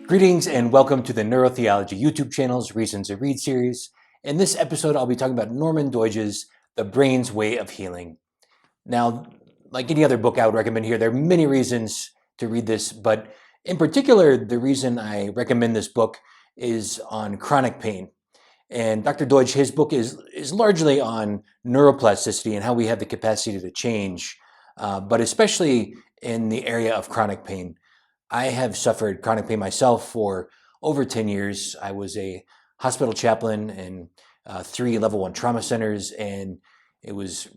Greetings and welcome to the Neurotheology YouTube channel's Reasons to Read series. In this episode, I'll be talking about Norman Doidge's The Brain's Way of Healing. Now, like any other book I would recommend here, there are many reasons to read this, but in particular, the reason I recommend this book is on chronic pain. And Dr. Doidge, his book is largely on neuroplasticity and how we have the capacity to change, but especially in the area of chronic pain. I have suffered chronic pain myself for over 10 years. I was a hospital chaplain in 3 level 1 trauma centers, and it was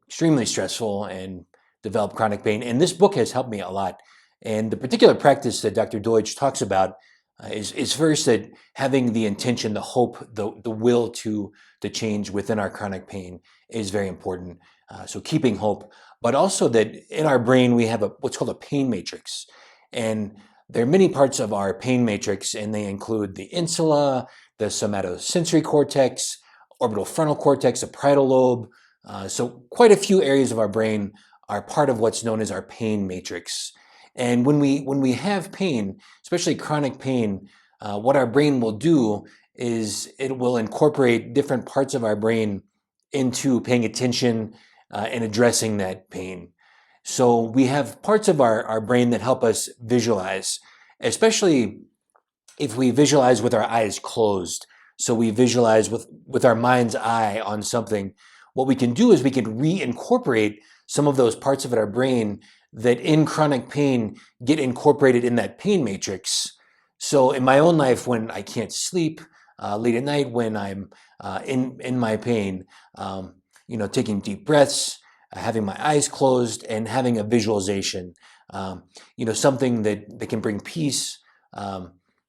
extremely stressful and developed chronic pain. And this book has helped me a lot. And the particular practice that Dr. Doidge talks about is first that having the intention, the hope, the will to change within our chronic pain is very important. So keeping hope, but also that in our brain we have what's called a pain matrix. And there are many parts of our pain matrix, and they include the insula, the somatosensory cortex, orbital frontal cortex, the parietal lobe. So quite a few areas of our brain are part of what's known as our pain matrix. And when we have pain, especially chronic pain, what our brain will do is it will incorporate different parts of our brain into paying attention and addressing that pain. So we have parts of our brain that help us visualize, especially if we visualize with our eyes closed. So we visualize with our mind's eye on something. What we can do is we can reincorporate some of those parts of our brain that in chronic pain get incorporated in that pain matrix. So in my own life, when I can't sleep late at night, when I'm in my pain, taking deep breaths, having my eyes closed and having a visualization, something that can bring peace,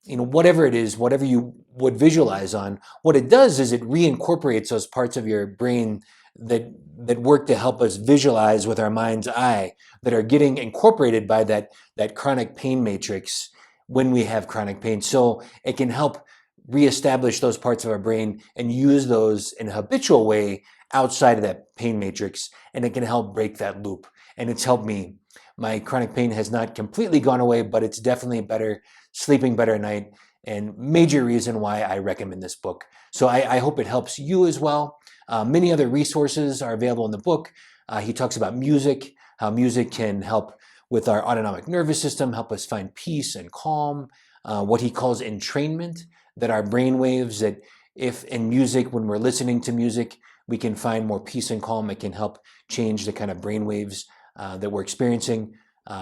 whatever it is, whatever you would visualize on, what it does is it reincorporates those parts of your brain that work to help us visualize with our mind's eye, that are getting incorporated by that chronic pain matrix when we have chronic pain. So it can help reestablish those parts of our brain and use those in a habitual way outside of that pain matrix, and it can help break that loop. And it's helped me. My chronic pain has not completely gone away, but it's definitely better, sleeping better at night, and major reason why I recommend this book. So I hope it helps you as well. Many other resources are available in the book. He talks about music, how music can help with our autonomic nervous system, help us find peace and calm, what he calls entrainment, that our brain waves, that if in music, when we're listening to music, we can find more peace and calm. It can help change the kind of brain waves that we're experiencing.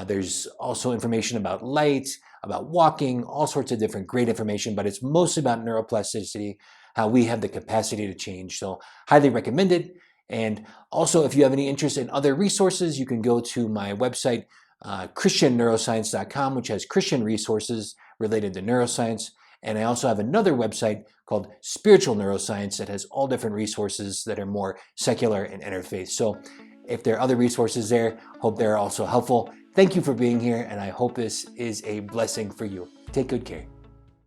There's also information about light, about walking, all sorts of different great information, but it's mostly about neuroplasticity, how we have the capacity to change. So highly recommend it. And also, if you have any interest in other resources, you can go to my website, christianneuroscience.com, which has Christian resources related to neuroscience. And I also have another website called Spiritual Neuroscience that has all different resources that are more secular and interfaith. So if there are other resources there, hope they're also helpful. Thank you for being here, and I hope this is a blessing for you. Take good care.